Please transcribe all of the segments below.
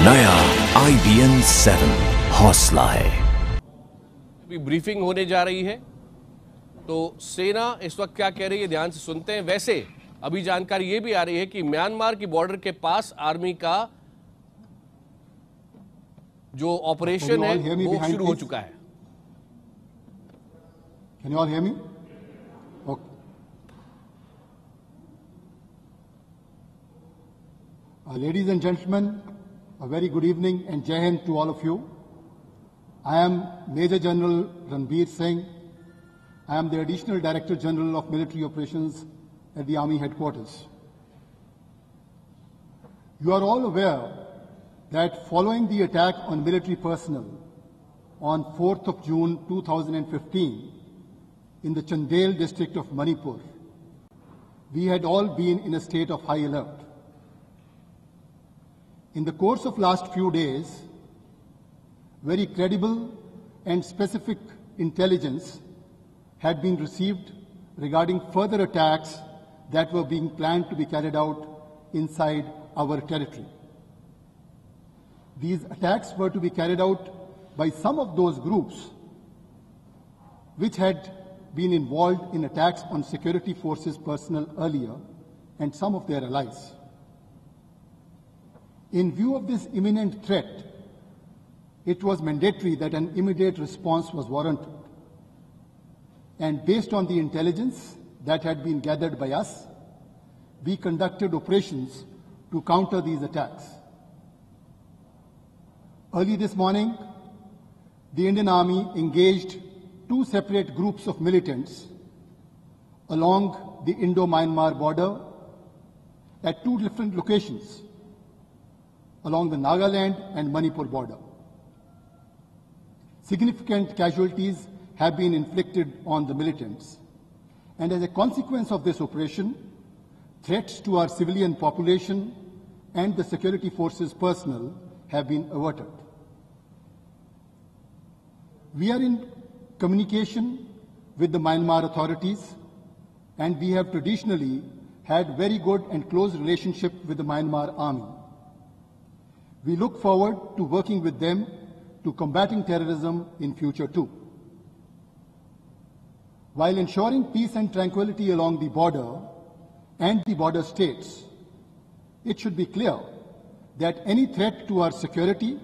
नया IBM 7 हौसला है। अभी ब्रीफिंग होने जा रही है तो सेना इस वक्त क्या कह रही है ध्यान से सुनते हैं। वैसे अभी जानकारी ये भी आ रही है कि म्यांमार की बॉर्डर के पास आर्मी का जो ऑपरेशन है वो शुरू हो चुका है। Can you all hear me? Okay. Ladies and gentlemen, a very good evening and Jai Hind to all of you. I am Major General Ranbir Singh. I am the Additional Director General of Military Operations at the Army Headquarters. You are all aware that following the attack on military personnel on 4th of June 2015 in the Chandel district of Manipur, we had all been in a state of high alert. In the course of last few days, very credible and specific intelligence had been received regarding further attacks that were being planned to be carried out inside our territory. These attacks were to be carried out by some of those groups which had been involved in attacks on security forces personnel earlier and some of their allies. In view of this imminent threat, it was mandatory that an immediate response was warranted. And based on the intelligence that had been gathered by us, we conducted operations to counter these attacks. Early this morning, the Indian Army engaged two separate groups of militants along the Indo-Myanmar border at two different locations along the Nagaland and Manipur border. Significant casualties have been inflicted on the militants, and as a consequence of this operation, threats to our civilian population and the security forces personnel have been averted. We are in communication with the Myanmar authorities, and we have traditionally had very good and close relationship with the Myanmar army. We look forward to working with them to combating terrorism in future too. While ensuring peace and tranquility along the border and the border states, it should be clear that any threat to our security,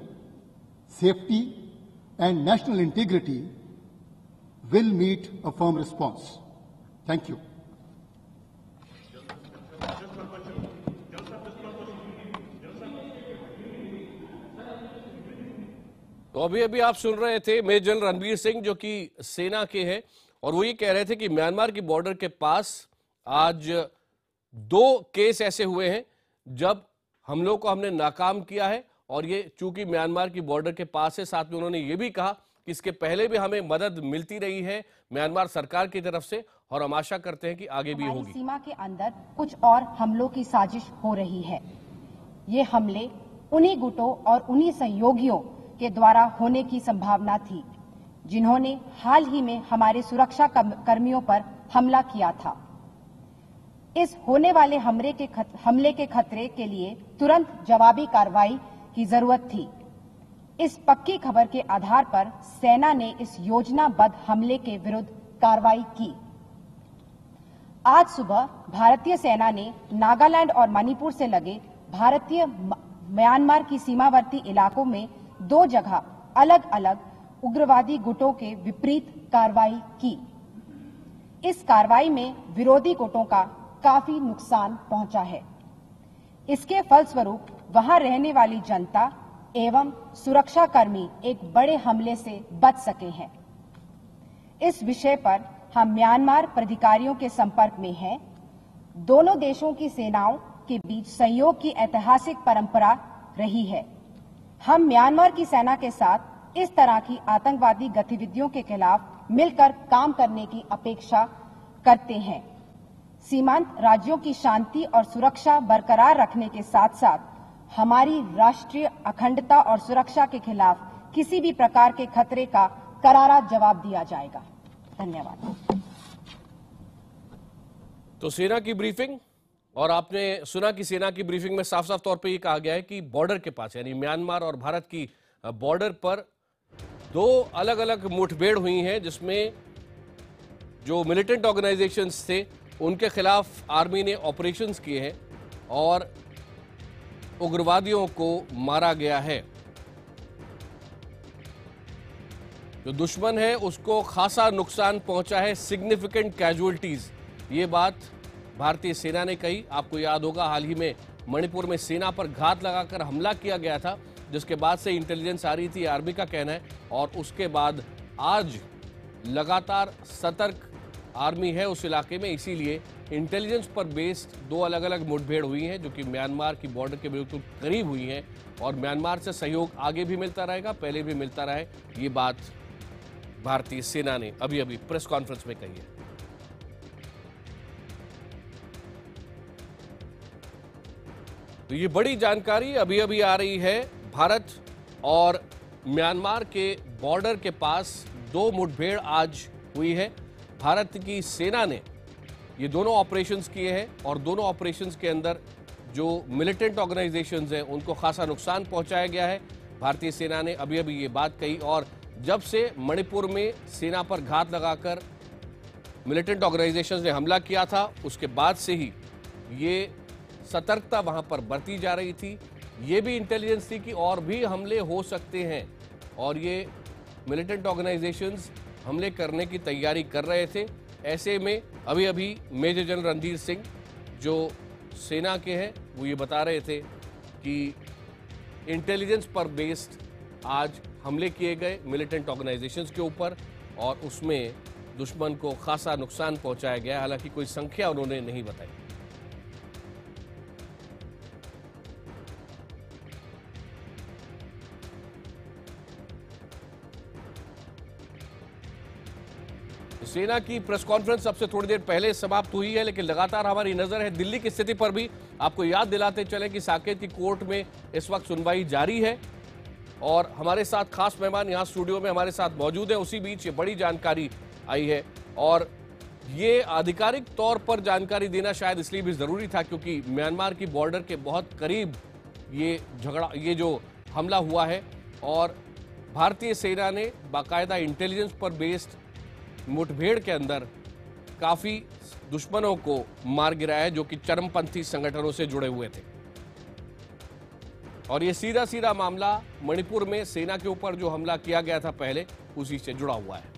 safety, and national integrity will meet a firm response. Thank you. तो अभी आप सुन रहे थे major general Ranbir Singh जो कि सेना के हैं और वो ये कह रहे थे कि म्यांमार की बॉर्डर के पास आज दो केस ऐसे हुए हैं जब हमलों को हमने नाकाम किया है और ये चूंकि म्यांमार की बॉर्डर के पास है। साथ में उन्होंने ये भी कहा कि इसके पहले भी हमें मदद मिलती रही है म्यांमार सरकार की तरफ से और हम आशा करते हैं कि आगे भी होगी। सीमा के अंदर कुछ और हमलों की साजिश हो रही है। ये हमले उन्हीं गुटों और उन्हीं सहयोगियों के द्वारा होने की संभावना थी जिन्होंने हाल ही में हमारे सुरक्षा कर्मियों पर हमला किया था। इस होने वाले हमले के खतरे के लिए तुरंत जवाबी कार्रवाई की जरूरत थी। इस पक्की खबर के आधार पर सेना ने इस योजनाबद्ध हमले के विरुद्ध कार्रवाई की। आज सुबह भारतीय सेना ने नागालैंड और मणिपुर से लगे भारतीय म्यांमार की सीमावर्ती इलाकों में दो जगह अलग अलग उग्रवादी गुटों के विपरीत कार्रवाई की। इस कार्रवाई में विरोधी गुटों का काफी नुकसान पहुंचा है। इसके फलस्वरूप वहां रहने वाली जनता एवं सुरक्षा कर्मी एक बड़े हमले से बच सके हैं। इस विषय पर हम म्यांमार प्राधिकारियों के संपर्क में हैं। दोनों देशों की सेनाओं के बीच सहयोग की ऐतिहासिक परंपरा रही है। हम म्यांमार की सेना के साथ इस तरह की आतंकवादी गतिविधियों के खिलाफ मिलकर काम करने की अपेक्षा करते हैं। सीमांत राज्यों की शांति और सुरक्षा बरकरार रखने के साथ साथ हमारी राष्ट्रीय अखंडता और सुरक्षा के खिलाफ किसी भी प्रकार के खतरे का करारा जवाब दिया जाएगा। धन्यवाद। तो सेना की ब्रीफिंग और आपने सुना कि सेना की ब्रीफिंग में साफ साफ तौर पे ये कहा गया है कि बॉर्डर के पास यानी म्यांमार और भारत की बॉर्डर पर दो अलग अलग मुठभेड़ हुई हैं, जिसमें जो मिलिटेंट ऑर्गेनाइजेशंस थे उनके खिलाफ आर्मी ने ऑपरेशंस किए हैं और उग्रवादियों को मारा गया है। जो दुश्मन है उसको खासा नुकसान पहुंचा है, सिग्निफिकेंट कैजुअल्टीज, ये बात भारतीय सेना ने कही। आपको याद होगा हाल ही में मणिपुर में सेना पर घात लगाकर हमला किया गया था, जिसके बाद से इंटेलिजेंस आ रही थी, आर्मी का कहना है, और उसके बाद आज लगातार सतर्क आर्मी है उस इलाके में, इसीलिए इंटेलिजेंस पर बेस्ड दो अलग अलग मुठभेड़ हुई हैं जो कि म्यांमार की बॉर्डर के बिल्कुल करीब हुई हैं और म्यांमार से सहयोग आगे भी मिलता रहेगा, पहले भी मिलता रहे, ये बात भारतीय सेना ने अभी अभी प्रेस कॉन्फ्रेंस में कही है। तो ये बड़ी जानकारी अभी अभी आ रही है। भारत और म्यांमार के बॉर्डर के पास दो मुठभेड़ आज हुई है। भारत की सेना ने ये दोनों ऑपरेशंस किए हैं और दोनों ऑपरेशंस के अंदर जो मिलिटेंट ऑर्गेनाइजेशंस हैं उनको खासा नुकसान पहुंचाया गया है। भारतीय सेना ने अभी अभी ये बात कही और जब से मणिपुर में सेना पर घात लगाकर मिलिटेंट ऑर्गेनाइजेशंस ने हमला किया था उसके बाद से ही ये सतर्कता वहां पर बरती जा रही थी। ये भी इंटेलिजेंस थी कि और भी हमले हो सकते हैं और ये मिलिटेंट ऑर्गेनाइजेशंस हमले करने की तैयारी कर रहे थे। ऐसे में अभी अभी मेजर जनरल रणधीर सिंह जो सेना के हैं वो ये बता रहे थे कि इंटेलिजेंस पर बेस्ड आज हमले किए गए मिलिटेंट ऑर्गेनाइजेशंस के ऊपर और उसमें दुश्मन को खासा नुकसान पहुंचाया गया। हालांकि कोई संख्या उन्होंने नहीं बताई। सेना की प्रेस कॉन्फ्रेंस सबसे थोड़ी देर पहले समाप्त हुई है, लेकिन लगातार हमारी नजर है दिल्ली की स्थिति पर भी। आपको याद दिलाते चले कि साकेत की कोर्ट में इस वक्त सुनवाई जारी है और हमारे साथ खास मेहमान यहां स्टूडियो में हमारे साथ मौजूद है। उसी बीच ये बड़ी जानकारी आई है और ये आधिकारिक तौर पर जानकारी देना शायद इसलिए भी जरूरी था क्योंकि म्यांमार की बॉर्डर के बहुत करीब ये जो हमला हुआ है और भारतीय सेना ने बाकायदा इंटेलिजेंस पर बेस्ड मुठभेड़ के अंदर काफी दुश्मनों को मार गिराया है जो कि चरमपंथी संगठनों से जुड़े हुए थे। और ये सीधा सीधा मामला मणिपुर में सेना के ऊपर जो हमला किया गया था पहले, उसी से जुड़ा हुआ है।